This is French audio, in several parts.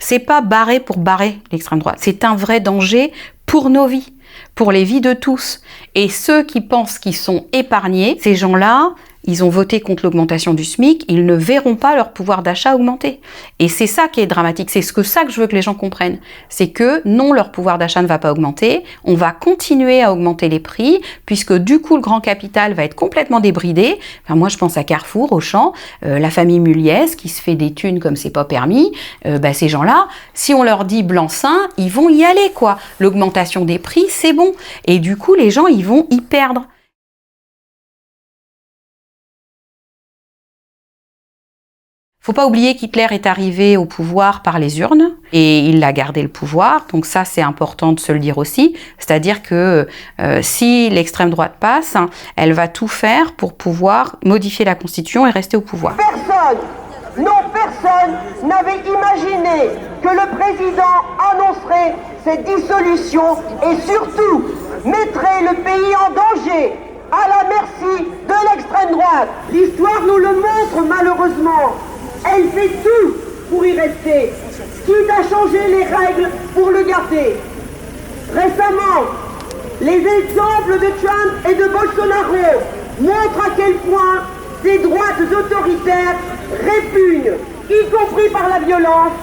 c'est pas barrer pour barrer l'extrême droite. C'est un vrai danger pour nos vies, pour les vies de tous. Et ceux qui pensent qu'ils sont épargnés, ces gens-là, ils ont voté contre l'augmentation du SMIC, ils ne verront pas leur pouvoir d'achat augmenter. Et c'est ça qui est dramatique, c'est ça que je veux que les gens comprennent. C'est que non, leur pouvoir d'achat ne va pas augmenter, on va continuer à augmenter les prix, puisque du coup le grand capital va être complètement débridé. Enfin, moi je pense à Carrefour, Auchan, la famille Muliez qui se fait des thunes comme c'est pas permis. Ces gens-là, si on leur dit blanc-seing, ils vont y aller quoi. L'augmentation des prix, c'est bon. Et du coup les gens, ils vont y perdre. Faut pas oublier qu'Hitler est arrivé au pouvoir par les urnes et il a gardé le pouvoir, donc ça c'est important de se le dire aussi, c'est-à-dire que si l'extrême droite passe, elle va tout faire pour pouvoir modifier la Constitution et rester au pouvoir. Personne n'avait imaginé que le président annoncerait cette dissolution et surtout mettrait le pays en danger, à la merci de l'extrême droite. L'histoire nous le montre malheureusement. Elle fait tout pour y rester, quitte à changer les règles pour le garder. Récemment, les exemples de Trump et de Bolsonaro montrent à quel point ces droites autoritaires répugnent, y compris par la violence,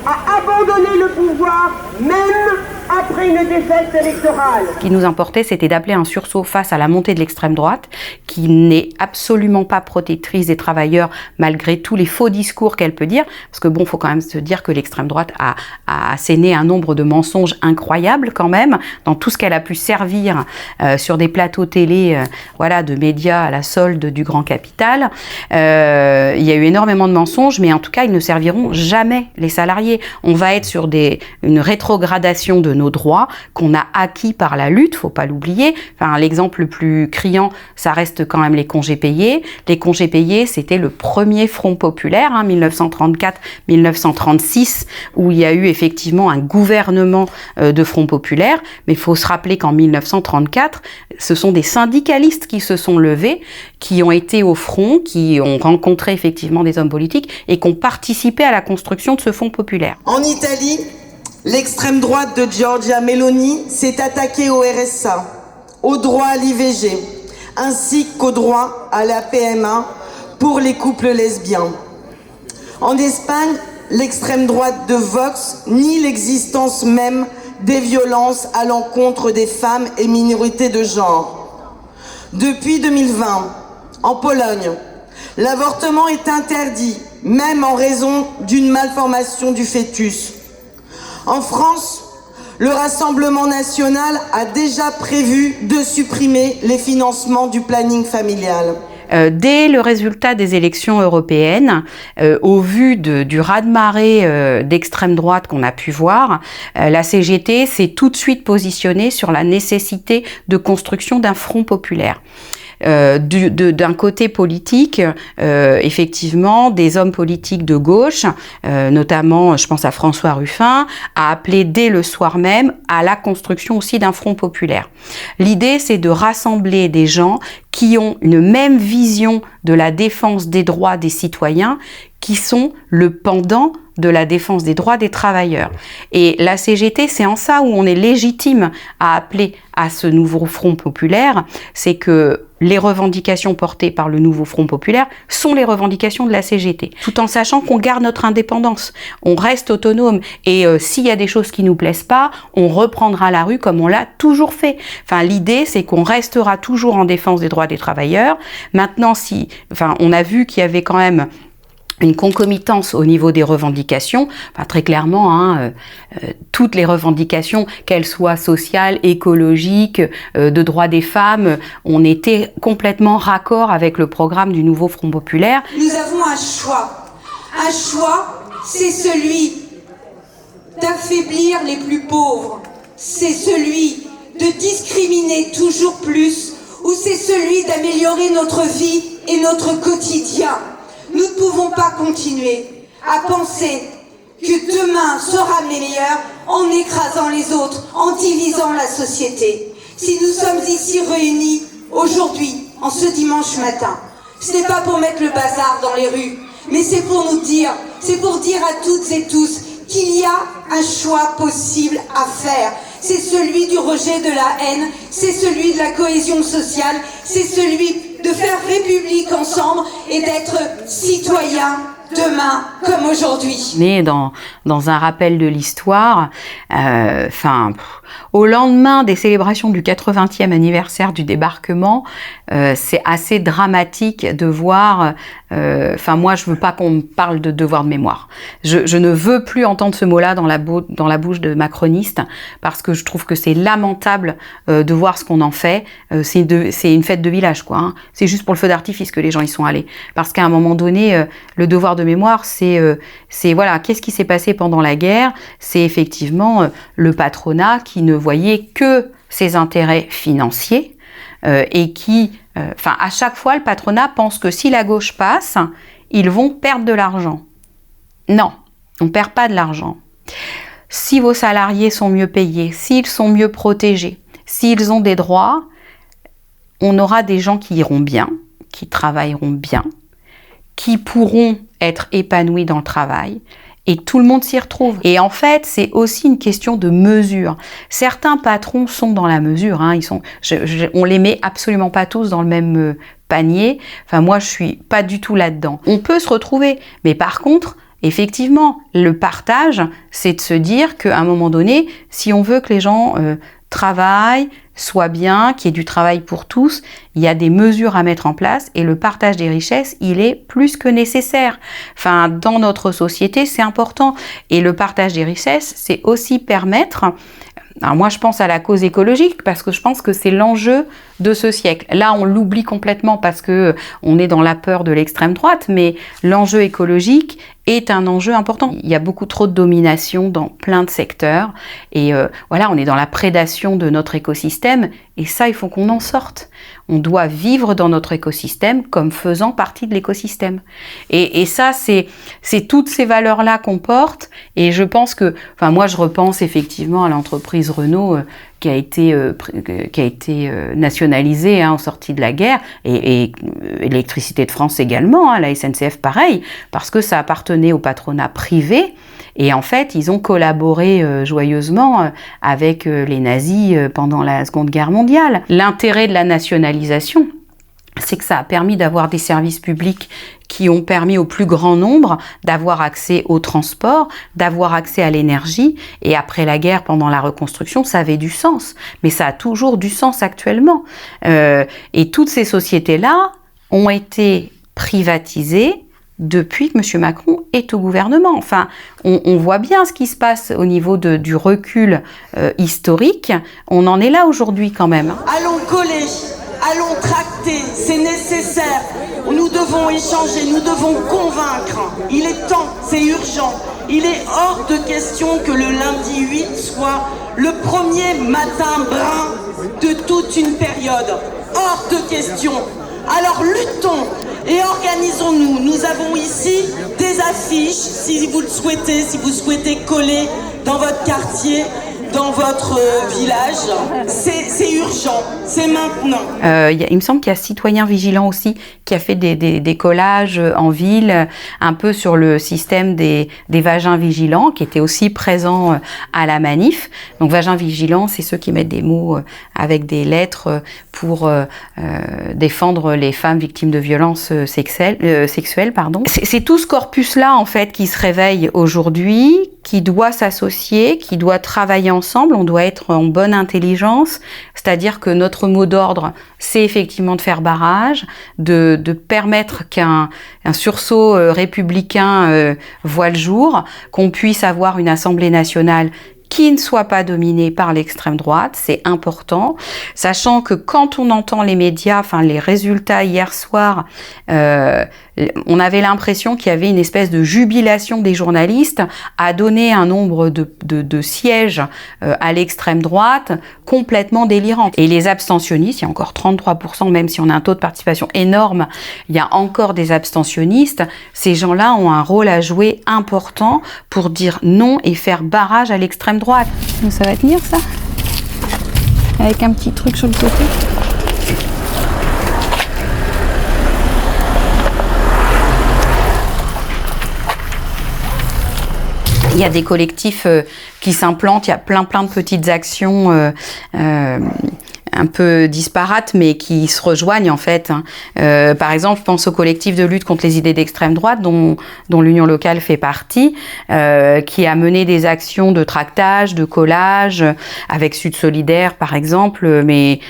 à abandonner le pouvoir, même après une défaite électorale. Ce qui nous importait, c'était d'appeler un sursaut face à la montée de l'extrême droite, qui n'est absolument pas protectrice des travailleurs, malgré tous les faux discours qu'elle peut dire. Parce que bon, faut quand même se dire que l'extrême droite a asséné un nombre de mensonges incroyables quand même, dans tout ce qu'elle a pu servir sur des plateaux télé, de médias à la solde du grand capital. Il y a eu énormément de mensonges, mais en tout cas, ils ne serviront jamais les salariés. On va être sur une rétrogradation de nos droits qu'on a acquis par la lutte, faut pas l'oublier. Enfin, l'exemple le plus criant, ça reste quand même les congés payés. Les congés payés, c'était le premier front populaire, 1934-1936, où il y a eu effectivement un gouvernement de front populaire. Mais il faut se rappeler qu'en 1934, ce sont des syndicalistes qui se sont levés, qui ont été au front, qui ont rencontré effectivement des hommes politiques et qui ont participé à la construction de ce front populaire. En Italie, l'extrême droite de Giorgia Meloni s'est attaquée au RSA, au droit à l'IVG, ainsi qu'au droit à la PMA pour les couples lesbiens. En Espagne, l'extrême droite de Vox nie l'existence même des violences à l'encontre des femmes et minorités de genre. Depuis 2020, en Pologne, l'avortement est interdit, même en raison d'une malformation du fœtus. En France, le Rassemblement national a déjà prévu de supprimer les financements du planning familial. Dès le résultat des élections européennes, au vu du raz-de-marée d'extrême droite qu'on a pu voir, la CGT s'est tout de suite positionnée sur la nécessité de construction d'un front populaire. D'un côté politique, effectivement, des hommes politiques de gauche, notamment, je pense à François Ruffin, a appelé dès le soir même à la construction aussi d'un front populaire. L'idée, c'est de rassembler des gens qui ont une même vision de la défense des droits des citoyens, qui sont le pendant de la défense des droits des travailleurs. Et la CGT, c'est en ça où on est légitime à appeler à ce nouveau Front populaire, c'est que les revendications portées par le nouveau Front populaire sont les revendications de la CGT, tout en sachant qu'on garde notre indépendance, on reste autonome, et s'il y a des choses qui nous plaisent pas, on reprendra la rue comme on l'a toujours fait. Enfin, l'idée, c'est qu'on restera toujours en défense des droits des travailleurs. Maintenant, on a vu qu'il y avait quand même une concomitance au niveau des revendications, très clairement, toutes les revendications, qu'elles soient sociales, écologiques, de droits des femmes, on était complètement raccord avec le programme du nouveau Front populaire. Nous avons un choix. Un choix, c'est celui d'affaiblir les plus pauvres. C'est celui de discriminer toujours plus, ou c'est celui d'améliorer notre vie et notre quotidien. Nous ne pouvons pas continuer à penser que demain sera meilleur en écrasant les autres, en divisant la société. Si nous sommes ici réunis aujourd'hui, en ce dimanche matin, ce n'est pas pour mettre le bazar dans les rues, mais c'est pour nous dire, c'est pour dire à toutes et tous qu'il y a un choix possible à faire. C'est celui du rejet de la haine, c'est celui de la cohésion sociale, c'est celui de faire République ensemble et d'être citoyen demain comme aujourd'hui. On est dans un rappel de l'histoire, au lendemain des célébrations du 80e anniversaire du débarquement, c'est assez dramatique de voir, moi je veux pas qu'on me parle de devoir de mémoire. Je ne veux plus entendre ce mot-là dans la bouche de macronistes, parce que je trouve que c'est lamentable de voir ce qu'on en fait. C'est une fête de village, quoi. Hein. C'est juste pour le feu d'artifice que les gens y sont allés. Parce qu'à un moment donné, le devoir de mémoire, c'est voilà, qu'est-ce qui s'est passé pendant la guerre? C'est effectivement le patronat qui ne voyait que ses intérêts financiers et qui, à chaque fois, le patronat pense que si la gauche passe, ils vont perdre de l'argent. Non, on ne perd pas de l'argent. Si vos salariés sont mieux payés, s'ils sont mieux protégés, s'ils ont des droits, on aura des gens qui iront bien, qui travailleront bien, qui pourront être épanouis dans le travail, et tout le monde s'y retrouve. Et en fait, c'est aussi une question de mesure. Certains patrons sont dans la mesure, hein, on les met absolument pas tous dans le même panier. Moi, je suis pas du tout là-dedans. On peut se retrouver, mais par contre, effectivement, le partage, c'est de se dire qu'à un moment donné, si on veut que les gens travaillent, soient bien, qu'il y ait du travail pour tous, il y a des mesures à mettre en place et le partage des richesses, il est plus que nécessaire. Dans notre société, c'est important. Et le partage des richesses, c'est aussi permettre... Alors moi, je pense à la cause écologique parce que je pense que c'est l'enjeu de ce siècle. Là, on l'oublie complètement parce que on est dans la peur de l'extrême droite, mais l'enjeu écologique est un enjeu important. Il y a beaucoup trop de domination dans plein de secteurs et on est dans la prédation de notre écosystème et ça, il faut qu'on en sorte. On doit vivre dans notre écosystème comme faisant partie de l'écosystème. Et ça, c'est toutes ces valeurs-là qu'on porte et je pense que, moi, je repense effectivement à l'entreprise Renault qui a été nationalisée en sortie de la guerre et Électricité de France également, la SNCF pareil, parce que ça appartenait au patronat privé et en fait ils ont collaboré joyeusement avec les nazis pendant la Seconde Guerre mondiale. L'intérêt de la nationalisation, c'est que ça a permis d'avoir des services publics qui ont permis au plus grand nombre d'avoir accès au transport, d'avoir accès à l'énergie. Et après la guerre, pendant la reconstruction, ça avait du sens. Mais ça a toujours du sens actuellement. Et toutes ces sociétés-là ont été privatisées depuis que M. Macron est au gouvernement. On voit bien ce qui se passe au niveau du recul historique. On en est là aujourd'hui quand même. Allons coller, allons tracter, c'est nécessaire. Nous devons échanger, nous devons convaincre. Il est temps, c'est urgent. Il est hors de question que le lundi 8 soit le premier matin brun de toute une période. Hors de question. Alors luttons et organisons-nous. Nous avons ici des affiches, si vous le souhaitez, si vous souhaitez coller dans votre quartier, dans votre village. C'est urgent, c'est maintenant. Il me semble qu'il y a Citoyens Vigilants aussi qui a fait des collages en ville, un peu sur le système des vagins vigilants, qui étaient aussi présents à la manif. Donc vagins vigilants, c'est ceux qui mettent des mots avec des lettres pour défendre les femmes victimes de violences sexuelles. C'est tout ce corpus-là en fait qui se réveille aujourd'hui, qui doit s'associer, qui doit travailler ensemble, on doit être en bonne intelligence, c'est-à-dire que notre mot d'ordre, c'est effectivement de faire barrage, de permettre qu'un sursaut républicain voit le jour, qu'on puisse avoir une Assemblée nationale qui ne soit pas dominée par l'extrême droite, c'est important, sachant que quand on entend les médias, les résultats hier soir, on avait l'impression qu'il y avait une espèce de jubilation des journalistes à donner un nombre de sièges à l'extrême droite complètement délirant. Et les abstentionnistes, il y a encore 33%, même si on a un taux de participation énorme, il y a encore des abstentionnistes. Ces gens-là ont un rôle à jouer important pour dire non et faire barrage à l'extrême droite. Ça va tenir ça ? Avec un petit truc sur le côté ? Il y a des collectifs qui s'implantent, il y a plein de petites actions un peu disparates, mais qui se rejoignent en fait. Par exemple, je pense au collectif de lutte contre les idées d'extrême droite, dont l'Union locale fait partie, qui a mené des actions de tractage, de collage, avec Sud Solidaire par exemple, mais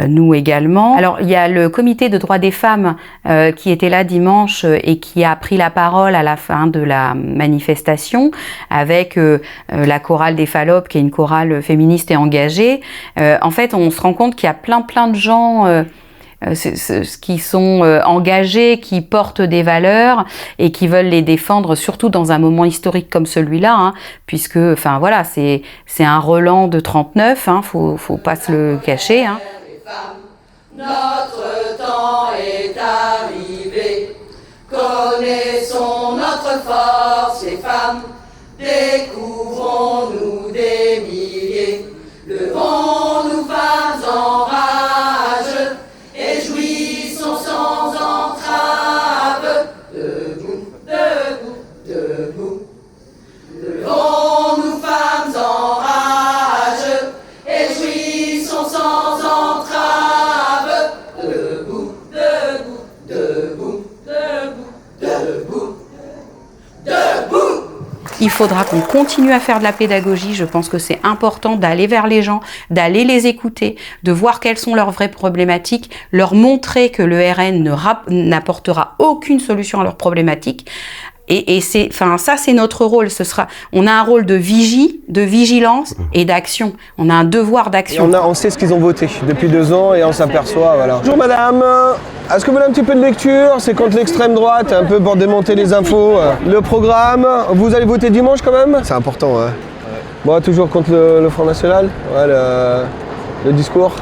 nous également. Alors, il y a le comité de droits des femmes qui était là dimanche et qui a pris la parole à la fin de la manifestation, avec la chorale des Fallopes, qui est une chorale féministe et engagée. En fait, on se rend compte qu'il y a plein de gens qui sont engagés, qui portent des valeurs et qui veulent les défendre, surtout dans un moment historique comme celui-là, hein, puisque, enfin voilà, c'est un Roland de 39, hein, faut pas se le cacher. Hein. Notre temps est arrivé, connaissons notre force, les femmes, découvrons-nous des milliers, levons-nous femmes en rage, et jouissons sans entrave, debout, debout, debout. Levons-nous femmes en rage, et jouissons sans entrave, debout, debout, debout, debout, debout, debout. Il faudra qu'on continue à faire de la pédagogie. Je pense que c'est important d'aller vers les gens, d'aller les écouter, de voir quelles sont leurs vraies problématiques, leur montrer que le RN n'apportera aucune solution à leurs problématiques. Et c'est, enfin, ça, c'est notre rôle. On a un rôle de vigilance et d'action. On a un devoir d'action. On sait ce qu'ils ont voté depuis 2 ans et on s'aperçoit, voilà. Bonjour madame, est-ce que vous voulez un petit peu de lecture? C'est contre l'extrême droite, un peu pour démonter les infos. Le programme, vous allez voter dimanche quand même? C'est important, hein. Bon, toujours contre le Front National, ouais, le discours.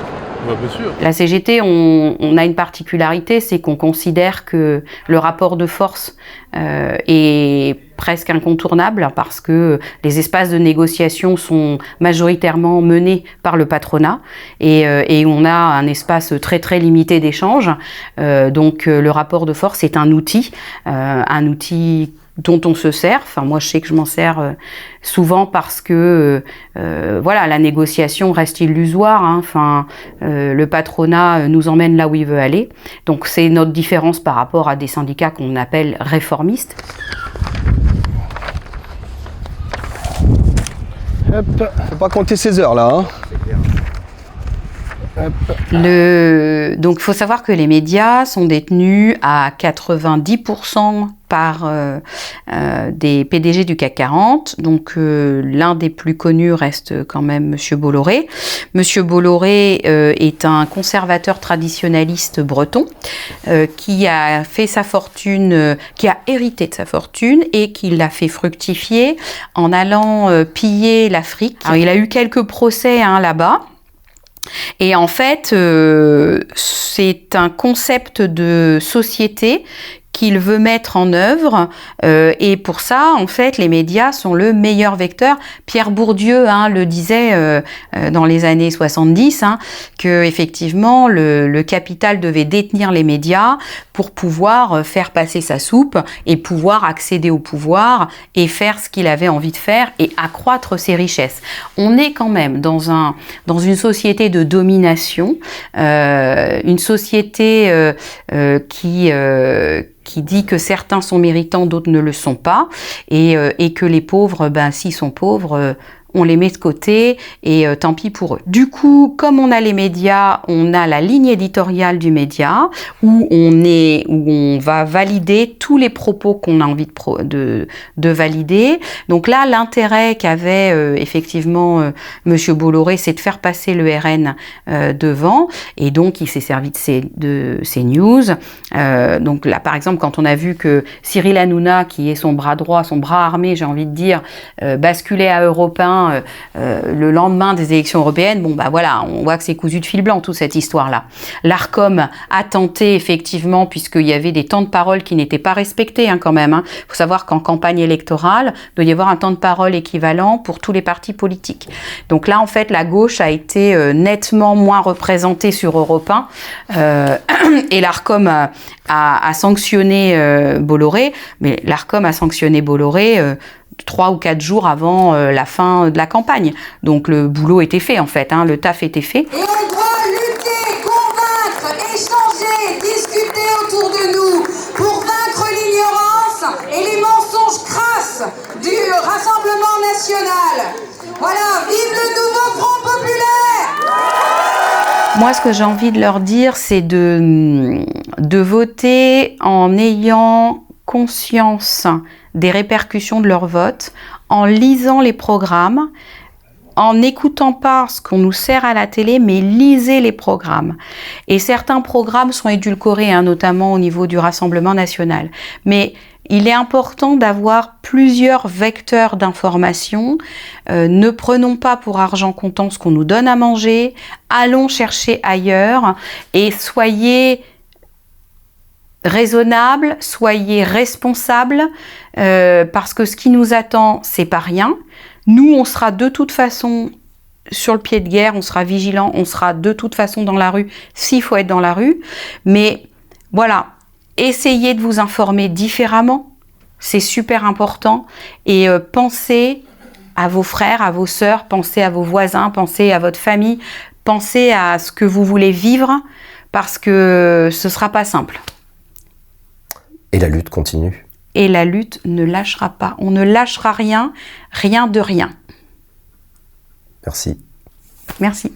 Bien sûr. La CGT, on a une particularité, c'est qu'on considère que le rapport de force est presque incontournable parce que les espaces de négociation sont majoritairement menés par le patronat et on a un espace très limité d'échange. Donc le rapport de force est un outil dont on se sert. Enfin, moi, je sais que je m'en sers souvent parce que voilà, la négociation reste illusoire. Hein. Enfin, le patronat nous emmène là où il veut aller. Donc, c'est notre différence par rapport à des syndicats qu'on appelle réformistes. Hop, faut pas compter ses heures là. Hein. Donc, il faut savoir que les médias sont détenus à 90% par des PDG du CAC 40. Donc, l'un des plus connus reste quand même Monsieur Bolloré. Monsieur Bolloré est un conservateur traditionnaliste breton qui a fait sa fortune, qui a hérité de sa fortune et qui l'a fait fructifier en allant piller l'Afrique. Alors, il a eu quelques procès là-bas. Et en fait, c'est un concept de société qu'il veut mettre en œuvre et pour ça, en fait, les médias sont le meilleur vecteur. Pierre Bourdieu le disait dans les années 70, que effectivement le capital devait détenir les médias pour pouvoir faire passer sa soupe et pouvoir accéder au pouvoir et faire ce qu'il avait envie de faire et accroître ses richesses. On est quand même dans une société de domination, une société qui dit que certains sont méritants, d'autres ne le sont pas, et que les pauvres, s'ils sont pauvres, on les met de côté et tant pis pour eux. Du coup, comme on a les médias, on a la ligne éditoriale du média où on va valider tous les propos qu'on a envie de valider. Donc là, l'intérêt qu'avait effectivement Monsieur Bolloré, c'est de faire passer le RN devant, et donc il s'est servi de ces news. Donc là, par exemple, quand on a vu que Cyril Hanouna, qui est son bras droit, son bras armé, j'ai envie de dire, basculait à Europe 1 le lendemain des élections européennes, voilà, on voit que c'est cousu de fil blanc toute cette histoire-là. L'Arcom a tenté effectivement, puisqu'il y avait des temps de parole qui n'étaient pas respectés quand même. Il faut savoir qu'en campagne électorale, il doit y avoir un temps de parole équivalent pour tous les partis politiques. Donc là, en fait, la gauche a été nettement moins représentée sur Europe 1 et l'Arcom a sanctionné Bolloré, mais l'Arcom a sanctionné Bolloré 3 ou 4 jours avant la fin de la campagne. Donc le boulot était fait en fait, le taf était fait. Et on doit lutter, convaincre, échanger, discuter autour de nous pour vaincre l'ignorance et les mensonges crasses du Rassemblement national. Voilà, vive le nouveau Front populaire! Moi, ce que j'ai envie de leur dire, c'est de voter en ayant conscience des répercussions de leur vote, en lisant les programmes, en n'écoutant pas ce qu'on nous sert à la télé, mais lisez les programmes. Et certains programmes sont édulcorés, notamment au niveau du Rassemblement national. Mais il est important d'avoir plusieurs vecteurs d'information. Ne prenons pas pour argent comptant ce qu'on nous donne à manger. Allons chercher ailleurs et soyez raisonnables, soyez responsables, parce que ce qui nous attend, c'est pas rien. Nous, on sera de toute façon sur le pied de guerre, on sera vigilants, on sera de toute façon dans la rue s'il faut être dans la rue. Mais voilà, essayez de vous informer différemment, c'est super important. Et pensez à vos frères, à vos sœurs, pensez à vos voisins, pensez à votre famille, pensez à ce que vous voulez vivre, parce que ce sera pas simple. Et la lutte continue. Et la lutte ne lâchera pas. On ne lâchera rien, rien de rien. Merci. Merci.